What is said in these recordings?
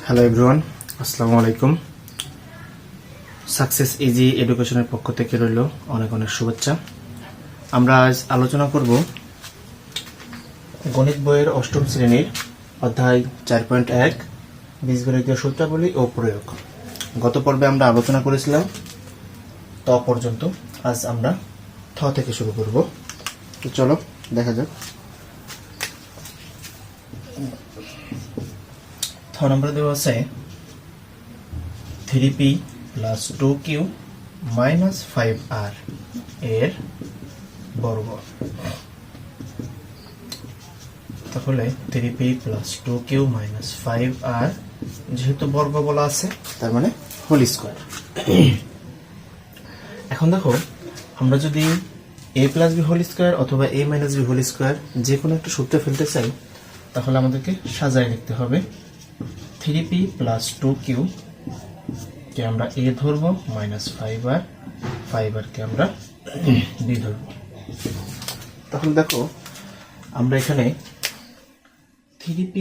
Hello everyone, আসসালামু আলাইকুম। Success easy এডুকেশনের পক্ষ থেকে রইল অনেক অনেক শুভেচ্ছা। আমরা আজ আলোচনা করব গণিত বইয়ের অষ্টম শ্রেণীর অধ্যায় 4.1 বীজগণিতীয় সূত্রাবলী ও প্রয়োগ। গত পর্বে আমরা আলোচনা করেছিলাম ত পর্যন্ত। আজ আমরা থ থেকে শুরু করব। তো চলো দেখা যাক। থ নম্বর দেওয়া আছে 3p plus 2q minus 5r এর বর্গ। তাহলে 3p plus 2q minus 5r যেহেতু বর্গ বলা আছে তার মানে হোল স্কোয়ার। এখন দেখো, আমরা যদি a plus B whole square অথবা a minus B whole square যে কোনো একটা সূত্রে ফেলতে চাই, তাহলে আমাদেরকে সাজায় লিখতে হবে। 3p প্লাস 2q কে আমরা a ধরবো, মাইনাস 5r কে আমরা b ধরবো। তাহলে দেখো, আমরা এখানে 3p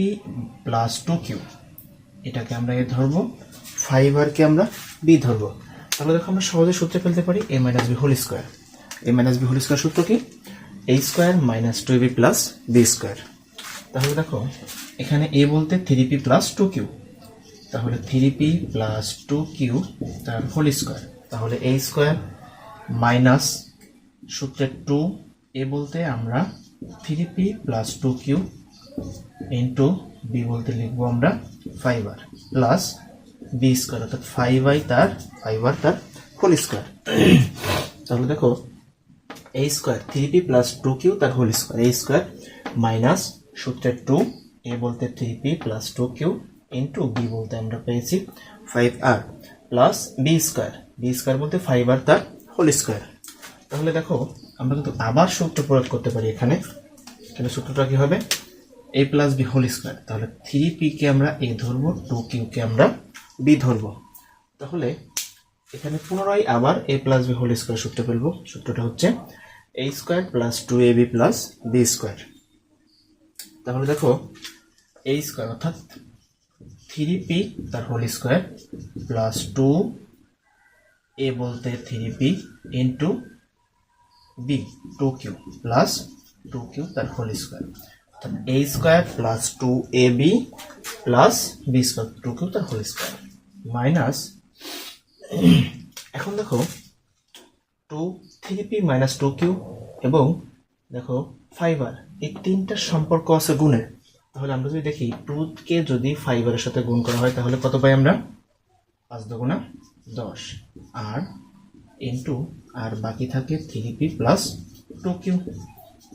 প্লাস 2q এটাকে আমরা a ধরবো, 5r কে আমরা b ধরবো। তাহলে দেখো, আমরা সহজে সূত্রে ফেলতে পারি a minus B whole square. a minus B whole square সূত্র কি? a square minus 2b plus b square. তাহলে দেখো, এখানে a বলতে 3p প্লাস 2q, তাহলে 3p প্লাস 2q তার হোল স্কোয়ার। তাহলে a স্কোয়ার মাইনাস সূত্রের 2a বলতে আমরা 3p plus 2q into b বলতে লিখবো আমরা 5r প্লাস b স্কোয়ার, অর্থাৎ 5r তার হোল স্কোয়ার। তাহলে দেখো, a square 3p plus 2q তার whole square, a square minus সূত্রের 2a বলতে 3p plus 2q into b বলতে আমরা পেয়েছি 5r প্লাস b স্কোয়ার বলতে 5r তার হোল স্কোয়ার। তাহলে দেখো, আমরা কিন্তু আবার সূত্র প্রয়োগ করতে পারি এখানে। সূত্রটা কি হবে? a plus B whole square. তাহলে 3p কে আমরা a ধরবো, 2q কে আমরা b ধরবো। তাহলে এখানে পুনরায় আবার a plus B whole square সূত্র ফেলবো। সূত্রটা হচ্ছে a square plus 2ab plus b square. তাহলে দেখো, a স্কোয়ার অর্থাৎ 3p তার হোল স্কোয়ার প্লাস 2a বলতে 3p into b 2q plus 2q তার হোল স্কোয়ার, অর্থাৎ a square plus 2ab plus b square 2q তার হোল স্কোয়ার মাইনাস। এখন দেখো, 3p মাইনাস 2q এবং দেখো 5r, এই তিনটার সম্পর্ক আছে গুণের। তাহলে আমরা যদি দেখি 2 কে যদি 5r এর সাথে গুণ করা হয় তাহলে কত পাই আমরা? 5 দুগুণা 10 আর ইন্টু আর বাকি থাকে 3p plus 2q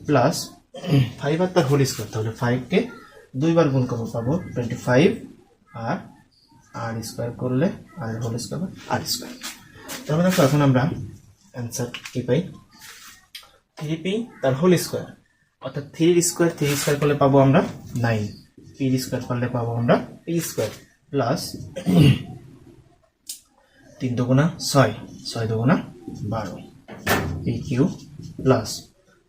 plus 5r তার হোল স্কোয়ার। তাহলে 5 কে দুইবার গুণ করবো, পাবো 25 আর আর স্কোয়ার করলে আর হোল স্কোয়ার আর স্কোয়ার। তাহলে দেখো, এখন আমরা অ্যান্সার কি পাই? 3p তার হোল স্কোয়ার অর্থাৎ 3 স্কোয়ার করলে পাবো আমরা 9, p স্কোয়ার করলে পাবো আমরা p স্কোয়ার প্লাস 3 দুগুণা 6, 6 দুগুণা 12 pq প্লাস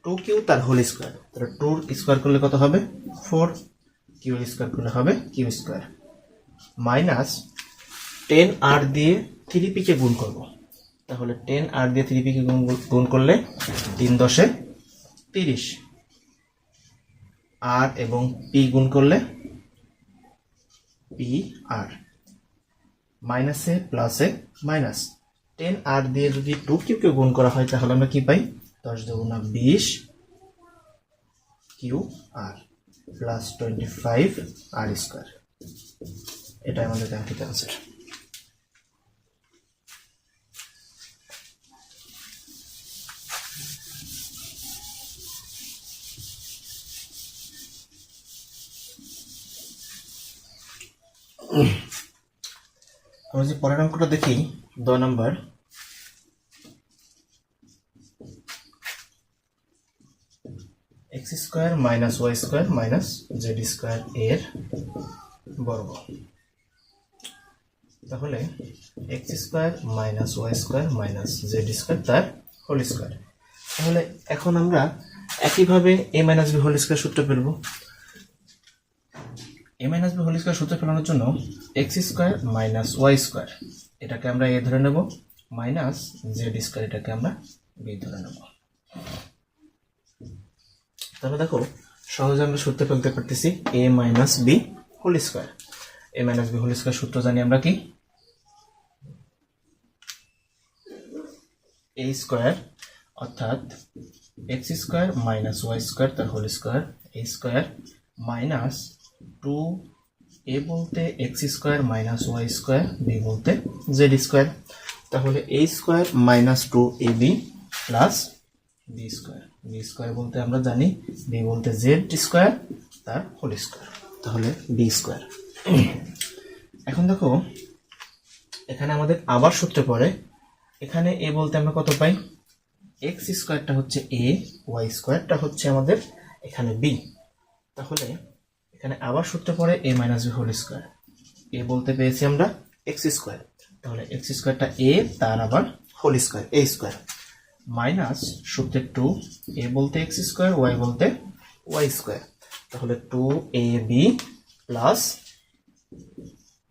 2q তার হোল স্কোয়ার। তাহলে 2 স্কোয়ার করলে কত হবে? 4, q স্কোয়ার করলে হবে q স্কোয়ার মাইনাস 10r দিয়ে 3p কে গুণ করব। তাহলে 10r দিয়ে 3p কে গুণ করলে 3 10 30, আর এবং p গুণ করলে p r মাইনাসে প্লাসে মাইনাস। 10r দিয়ে যদি 2q কে গুণ করা হয় তাহলে আমরা কি পাই? 10 দুগুণা 20 q r plus 25 r square. এটা আমাদের কাঙ্ক্ষিত আনসার। আমরা যে পরের অঙ্কটা দেখি, 2 নম্বর। x square minus Y square minus Z square এর বর্গ। তাহলে x square minus Y square minus Z square তার হোল স্কোয়ার। তাহলে এখন আমরা একইভাবে a minus B whole square সূত্র ফেলবো। A minus B whole square সূত্র ফেলানোর জন্য X square minus Y square এটাকে আমরা এ ধরে নেব, মাইনাস জেড স্কোয়ার এটাকে আমরা বি ধরে নেব। তাহলে দেখো সহজে আমরা সূত্র ফেলতে পারতেছি A minus B whole square. A minus B whole square সূত্র জানি আমরা কি, এ স্কোয়ার অর্থাৎ X square minus Y square তার whole square, A square minus 2 এ বলতে X square minus Y square, B বলতে জেড স্কোয়ার। তাহলে A square minus 2ab plus B square, B square বলতে আমরা জানি বি বলতে জেড স্কোয়ার তার হোল স্কোয়ার, তাহলে বি স্কোয়ার। এখন দেখো এখানে আমাদের আবার সূত্রে পড়ে, এখানে এ বলতে আমরা কত পাই, এক্স স্কোয়ারটা হচ্ছে এ, ওয়াই স্কোয়ারটা হচ্ছে আমাদের এখানে বি। তাহলে এখানে আবার সূত্রে পড়ে এ মাইনাস বি হোল স্কোয়ার, এ বলতে পেয়েছি আমরা এক্স স্কোয়ার, তাহলে এক্স স্কোয়ারটা এ তার আবার whole square A square, minus সূত্রে 2 এ বলতে এক্স স্কোয়ার ওয়াই বলতে ওয়াই স্কোয়ার, তাহলে 2ab plus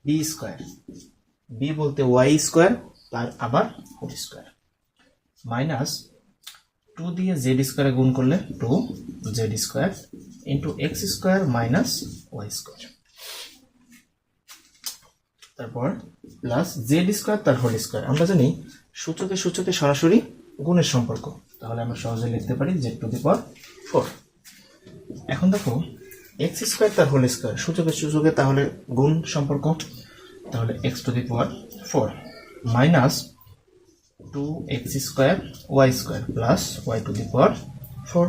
B square, B বলতে ওয়াই স্কোয়ার তার আবার হোল স্কোয়ার, মাইনাস 2 দিয়ে জেড স্কোয়ারে গুণ করলে 2 Z square into X square minus Y square, তারপর প্লাস জেড স্কোয়ার তার হোল স্কোয়ার। আমরা জানি সূচকে সরাসরি গুণের সম্পর্ক, তাহলে আমরা সহজে লিখতে পারি জেড টু দি পাওয়ার 4। এখন দেখো এক্স স্কোয়ার তার হোল স্কোয়ার সূচকে তাহলে গুণ সম্পর্ক, তাহলে X to the power 4 minus 2x square Y square plus Y to the power 4।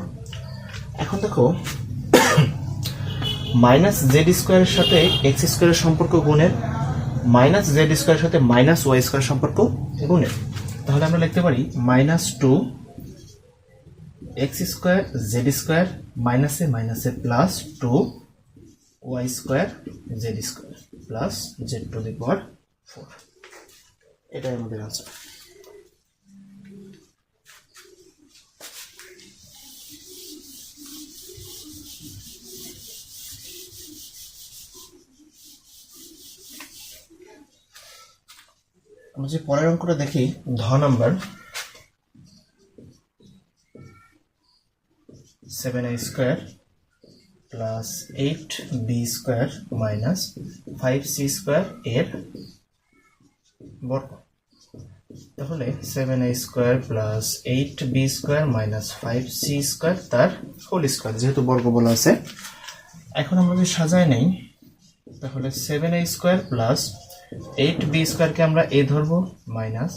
এখন দেখো মাইনাস জেড স্কোয়ারের সাথে এক্স স্কোয়ারের সম্পর্ক গুণের, মাইনাস জেড স্কোয়ারের সাথে মাইনাস ওয়াই স্কোয়ার সম্পর্ক গুণের, তাহলে আমরা লিখতে পারি minus 2x square Z square মাইনাসে মাইনাসে plus 2y square Z square plus Z to the power 4। এটাই আমাদের আনসার। আমরা যে পরের অঙ্কটা দেখি ধ number 7a square plus 8b square minus 5c square এর বর্গ। তাহলে 7a square plus 8b square minus 5c square তার হোল স্কোয়ার, যেহেতু বর্গ বলা আছে। এখন আমরা যদি সাজায় নেই, তাহলে 7a স্কোয়ার প্লাস 8b স্কোয়ারকে আমরা এ ধরবো মাইনাস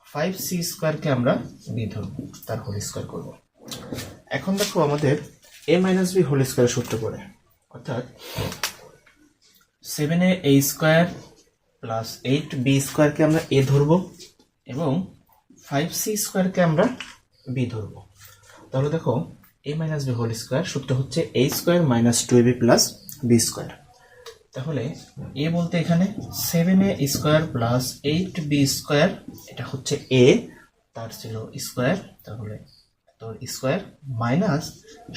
5c স্কোয়ারকে আমরা বি ধরবো, তার হোল স্কোয়ার করব। এখন দেখো আমাদের এ মাইনাস বি হোল স্কোয়ার সূত্র পড়ে, অর্থাৎ 7a স্কোয়ার প্লাস 8b স্কোয়ারকে আমরা এ ধরবো এবং 5c স্কোয়ারকে আমরা বি ধরবো। তাহলে দেখো a minus B whole square সূত্র হচ্ছে a square minus 2ab plus B square. তাহলে এ বলতে এখানে 7a square plus 8b square, এটা হচ্ছে এ, তার ছিল স্কোয়ার, তাহলে তোর স্কোয়ার মাইনাস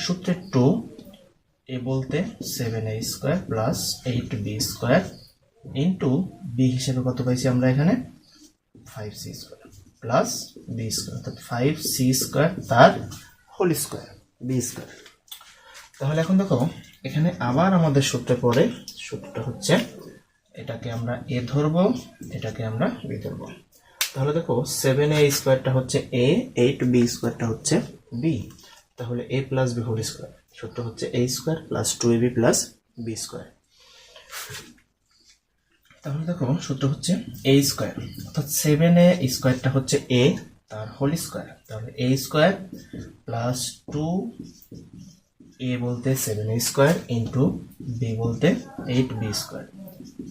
সূত্রে 2 এ বলতে 7a square plus 8b square into b হিসেবে কত পাইছি আমরা এখানে 5c square plus B square, অর্থাৎ 5c স্কোয়ার তার হোল স্কোয়ার বি স্কোয়ার। তাহলে এখন দেখো এখানে আবার আমাদের সূত্রে পড়ে, সূত্রটা হচ্ছে এটাকে আমরা এ ধরবো, এটাকে আমরা বি ধরবো। তাহলে দেখো 7a স্কোয়ারটা হচ্ছে এ, 8b স্কোয়ারটা হচ্ছে বি, তাহলে a plus B whole square সূত্র হচ্ছে a square plus 2ab plus B square. তাহলে দেখো সূত্র হচ্ছে a স্কোয়ার, অর্থাৎ 7a স্কোয়ারটা হচ্ছে a তার হোল স্কোয়ার, তাহলে a স্কোয়ার প্লাস 2a বলতে 7a স্কোয়ার ইন্টু বি বলতে 8b square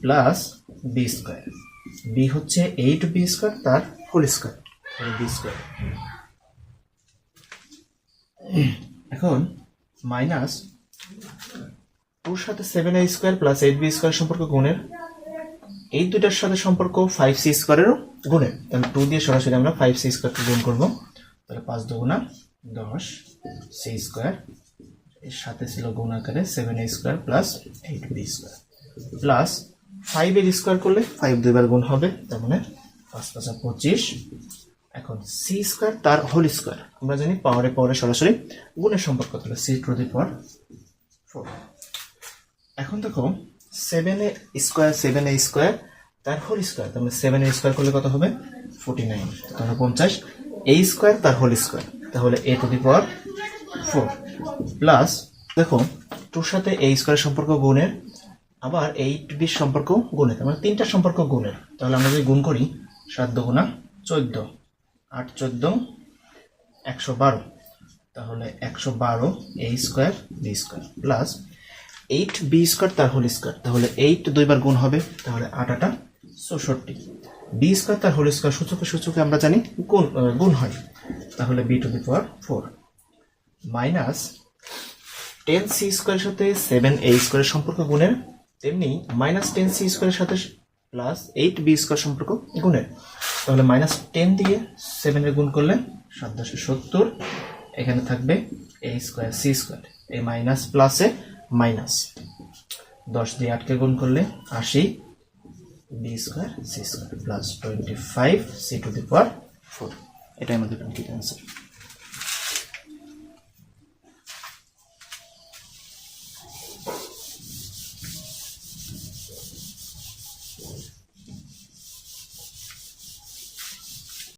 plus B square, b হচ্ছে 8b স্কোয়ার তার হোল স্কোয়ার, তাহলে বি স্কোয়ার। এখন মাইনাস 2 সাথে 7a square plus 8b square সম্পর্ক গুণের, এই দুইটার সাথে সম্পর্ক 5c স্কোয়ারেরও গুণের, তাহলে 2 দিয়ে সরাসরি আমরা 5c স্কোয়ারকে গুণ করবো, তাহলে 5 দুগুণা 10 c স্কোয়ার, এর সাথে ছিল গুণ আকারে 7a square plus 8b square, plus 5 এর স্কোয়ার করলে 5 দুইবার গুণ হবে, তার মানে 5 5 25। এখন সি স্কোয়ার তার হোল স্কোয়ার, আমরা জানি পাওয়ারে সরাসরি গুণের সম্পর্ক, তাহলে সি টু দি পাওয়ার 4। এখন দেখো 7a স্কোয়ার তার হোল স্কোয়ার, তাহলে 7 এর স্কোয়ার করলে কত হবে 49, তাহলে 50। a স্কোয়ার তার হোল স্কোয়ার, তাহলে a two the power 4 plus দেখো 2 সাথে a স্কোয়ার সম্পর্ক গুণের, আবার 8b সম্পর্ক গুণের, মানে তিনটা সম্পর্ক গুণের। তাহলে আমরা যদি গুণ করি 7 দুগুণা 14, 8 14 112, তাহলে 112 a square b square plus 8b square তার হোল স্কোয়ার, তাহলে 8 দুইবার গুণ হবে, তাহলে 8 8 64। b স্কোয়ার তার হোল স্কোয়ার সূচকে আমরা জানি গুণ হয়, তাহলে b two the power 4 minus 10c স্কোয়ারের সাথে 7a স্কোয়ারের সম্পর্ক গুণের, তেমনি মাইনাস 10c স্কোয়ারের সাথে প্লাস 8b স্কোয়ার সম্পর্ক গুণের, তাহলে মাইনাস 10 দিয়ে 7 এর গুণ করলে 770, এখানে থাকবে a স্কোয়ার c স্কোয়ার, এই মাইনাস প্লাসে মাইনাস 10 দিয়ে 8 কে গুণ করলে 80 b square c square plus 25 c to the power 4। এটাই আমাদের কমপ্লিট অ্যান্সার।